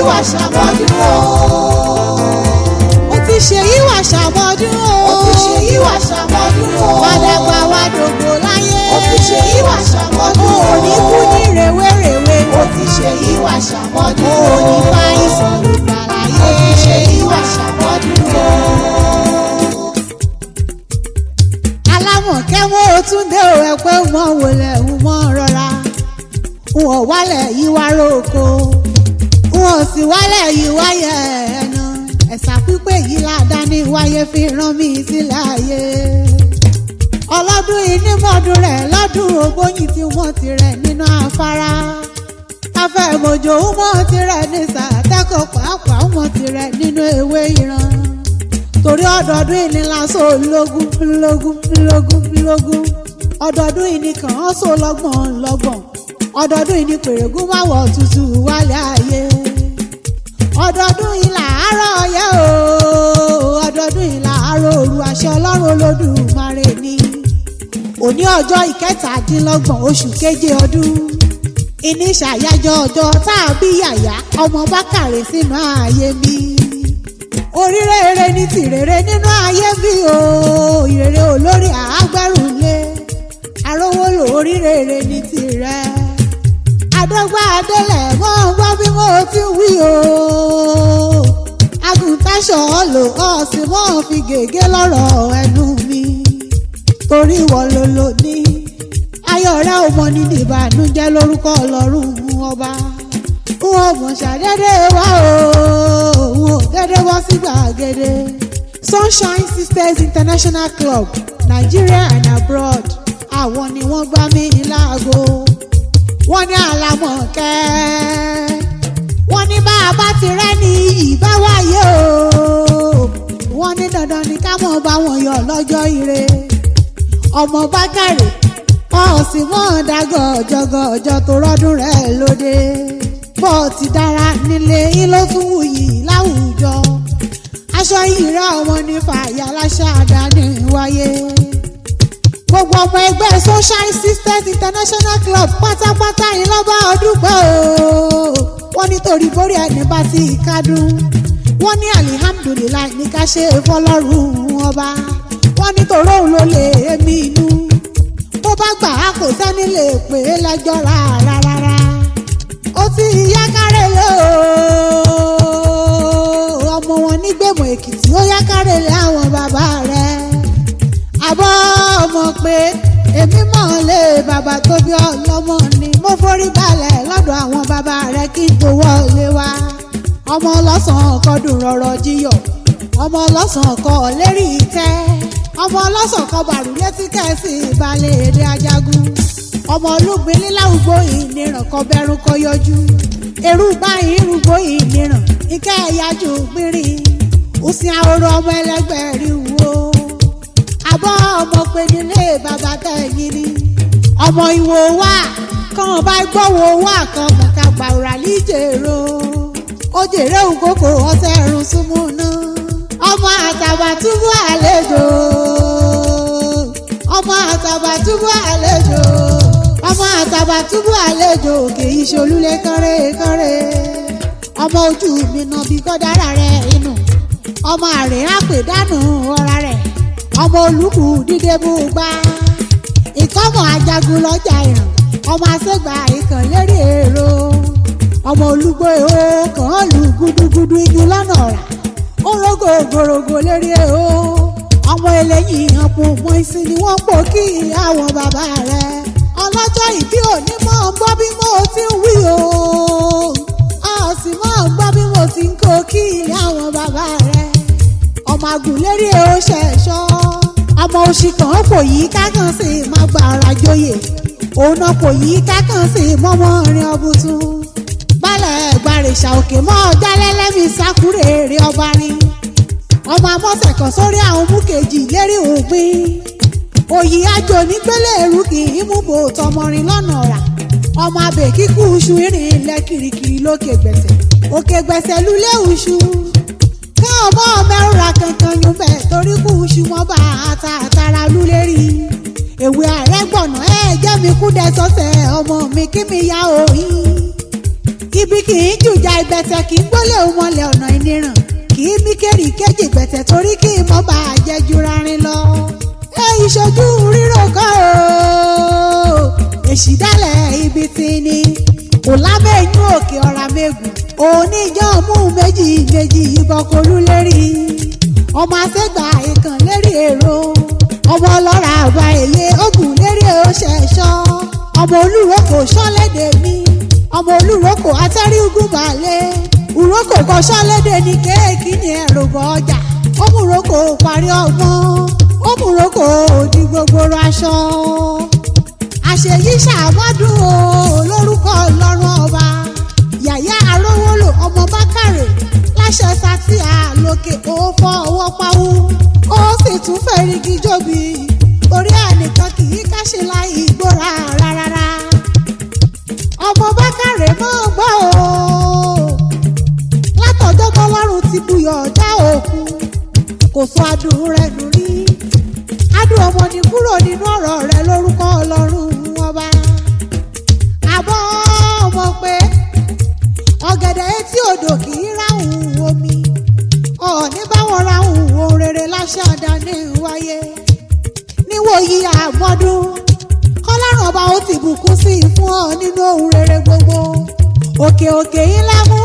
ìwà ṣàmọ́dún o. ó ti ṣe ìwà ṣàmọ́dún o. ó ti ṣe ìwà ṣàmọ́dún o. wàdàgbà wà dògbò láyé. ó ti ṣe ìwà ṣàmọ́dún o. òní kú ní rèwerèwe. ó ti ṣe ìwà ṣàmọ́dún o. òní fa ìsọ̀rọ̀ gbà láyé. ó ti ṣe ìwà ṣàmọ́dún o. alámọ̀kẹ́ wọ́n tún dé o ẹ̀pẹ́ mọ́ wọlé ń mọ́ rọra. wọ́n wálẹ̀ yìí wá róko. wọ́n sì wálẹ̀ yìí wáyé ẹ̀nà. ẹ̀sà pípé yìí ládàáni wáyé fi rán mi sílẹ̀ ayé. ọlọ́dún ìnímọ̀ọ́dún rẹ̀ lọ́dún ògbóyin tí wọ́n ti rẹ̀ nínú afárá. afẹ́mọ̀jò wọ́n ti rẹ̀ ní sàtẹ́kọ̀ pàápàá wọ́n ti rẹ̀ nínú ewé ìran. torí ọdọọdún ìníláṣọ lógún ọdọọdún ìníkan ọ̀ṣọ́ lọ́gbọ̀n ọdọọdún ìní pèrègún máwọ̀ tútù wálé ayé. ọdọọdún ìlà àárọ̀ ọyẹ́ o ọdọọdún ìlà àárọ̀ òru àṣẹ ọlọ́run olódùmarè ni. òní ọjọ́ ìkẹtàdínlọ́gbọ̀n oṣù keje ọdún ìní ṣàyájọ́ ọjọ́ tá a bí yàyà ọmọ bákàrè sínú ayé mi. oríire ní tìrere nínú ayé bí o ìrere olórí àágbẹ́rùlé arówólò oríire ní tìrẹ. adọ́gba adélẹ̀ mọ́ ń gbọ́ bí mo ti wí o. agùntàṣọ lò ọ̀sìn mọ́ fi gègé lọ́rọ̀ ẹnu mi. torí wọ́n ló ní ayọ̀ rẹ̀ ò mọ ní ìbànújẹ́ lórúkọ ọlọ́run ọba. wọ́n mọ̀ ṣàdédé wá o wọ́n dédé wá sí gbàgede. Sunshine Sisters International Club Nigeria and abroad àwọn ni wọ́n gbá mi láago. wọ́n ní Àlàmọ̀kẹ́ wọ́n ní bá a bá ti rẹ́ ní ìbáwáyé o. wọ́n ní dandan ni ká mọ̀ bá wọn yọ̀ lọ́jọ́ ire. ọmọ Bákàrè ọ̀sìn mọ́ dágọ̀jọ̀gọ̀jọ̀ tó rọ́dún rẹ̀ lóde. bó ti dára nílé yín ló tún wù yìí láwùjọ. aṣọ ìrẹ́ ọmọ ní fàyà láṣà àdáni wáyé. gbogbo ọmọ ẹgbẹ́ Sunshine Sisters International Club pátápátá yìí lọ́ba ọdún pẹ́ o. wọ́n nítorí borí ẹni bá ti kádùn. wọ́n ní alihamdulilayi ní ká ṣe fọlọ́run ọba. wọ́n nítorí òun ló lè èmi inú. bó bá gbà á kò sẹ́ni lè pè é lẹ́jọ́ rárá. ó ti yá kárẹ̀lẹ̀ o. ọmọ wọn nígbèmọ̀ Èkìtì ó yá kárẹ̀lẹ̀ àwọn bàbá rẹ̀. àbọ̀ ọmọ pé èmi mọ̀ lé bàbá tó bí ọlọ́mọ ni mo forí balẹ̀ lọ́dọ̀ àwọn bàbá rẹ̀ kí n tó wọlé wá. ọmọ ọlọ́sàn kọdùn rọ̀rọ̀ jíyọ̀ ọmọ ọlọ́sàn kọ lérí ìtẹ́ ọmọ ọlọ́sàn kọ bàrú létí kẹ́sì balẹ̀ èdè ajagun ọmọ olúgbìn níláwùgbò ìniràn kọ bẹ̀rù kọ yọjú èrú báyìí rúgbò ìniràn ike ẹ̀yájú gbìnrín òsìn àhòrò ọmọ ẹlẹgbẹ̀rin wo àbọ̀ ọmọ pé nílé bàbá tẹ̀yìn ni ọmọ ìwò wà kàn bá gbọ́wọ́ wà kan mọ̀ká gbàrà líjèrò ó jèrè ògógó ọ̀sẹ̀ ẹ̀rùn súnmọ́ náà ọmọ Àtàbàtúbú àlejò ọmọ Àtàbàtúbú àlejò ọmọ Àtàbàtúbú àlejò kì í ṣolúlé kọ́rẹ́kọ́rẹ́ ọmọ ojú mi nà bí kọ́dára rẹ̀ inú ọmọ àrè àpèdánù ọ̀ra rẹ̀ ọmọ olùkù dídé bú gbá ìkọ́mọ̀ ajagun lọ́jà ìràn ọmọ àṣegbà ìkàn lérí èrò ọmọ olùgbò èho kàn lù gúdúgúdú igi lọ́nà ọ̀rà orógò ògòrògò lérí èho ọmọ eléyìí ọ̀pọ̀ ìsìn ni wọ́n pò kí àwọn bàbá rẹ̀ ọlọ́jọ́ ìbí òní mọ̀ ń gbọ́ bí mo ti ń wí o ọ̀sìn mọ̀ ń gbọ́ bí mo ti ń kó kí àwọn bàbá rẹ̀ ọmọ àgùnlérí èho ṣẹ̀ṣọ́ ọmọ òṣì kan kò yí kákan sí máa gba ara jóyè òun náà kò yí kákan sí mọ́mọ́ rin ọbùtún balẹ̀ gbàrèṣà òkè mọ́ ọ̀dálẹ́lẹ́mí sákúrè èrè ọba rin ọmọ amọ́sẹ̀ kan sórí àwọn mú kejì lérí òpin òyì àjò nígbélé èrú kì í mú bò tọmọrin lọ́nà ọ̀rà ọmọ abẹ kíkú uṣu irin ilẹ̀ kirikiri lókè gbẹ̀sẹ̀ òkè gbẹ̀sẹ̀ lulẹ̀ uṣu ká ọmọ mẹ́rùnra kankan yún bẹ́ẹ̀ torí kú uṣu wọn bá àtàrà lulẹ̀ rí èwe àrẹ́gbọ̀nà ẹ̀ jẹ́ mi kú dẹ sọ́sẹ̀ ọmọ mi kí mi yá òyìn ibi kì í jùjà ìbẹ̀tẹ̀ kì í gbólé òmọlẹ̀ ọ̀nà ìniràn kì í mí kéré kéjì gbẹ̀tẹ̀ torí kì í mọ́ bá a jẹ́ ju rarin lọ. ìṣojú rírò kọ́ o èsì dálẹ̀ ibi tí ni kò lábẹ́yìn òkè ọ̀rá mẹ́gùn oníjọ́ mú méjì méjì ìbọn kolú lérí ọmọ àṣẹgbà ìkàn lérí èrò ọmọ ọlọ́ra àbá èyí ogun lérí oṣẹ̀ṣọ́ ọmọ olúrókò ṣọ́lédè mi ọmọ olúrókò atẹ́rí ugun balẹ̀ urókò kọ ṣọ́lédè ní kéèkì ní ẹ̀rọ̀bọ̀ ọjà òmùrókò parí ọgbọ́n òmùrókò òdì gbogbo aṣọ àṣeyí ṣàmọ́dún o lórúkọ ọlọ́run ọba yàyà arówólò ọmọ bákàrè láṣẹ sátì àlòkè ó fọ ọwọ́ pawú ó sì tún fẹ́rìgì jòbí orí ànìkan kì í káṣe láì gbóra rárá ọmọ bákàrè mọ́ gbọ́ o látọjọ́ tọ́lọ́run ti buyọ̀ dá òkun kò sọ adùn rẹ̀ nù rí adùn ọmọ ní kúrò nínú ọ̀rọ̀ rẹ̀ lórúkọ ọlọ́run ọba àbọ̀ ọmọ pé ọ̀gẹ̀dẹ̀ etí odò kì í ráhùn omi ọ̀ọ́ni báwọn ráhùn ohun rere láṣẹ àdáni wáyé níwòyí àmọ́dún kọ́lárùn ọba ó ti bùkún sí i fún ọ nínú ohun rere gbogbo òkè òkè yín lámú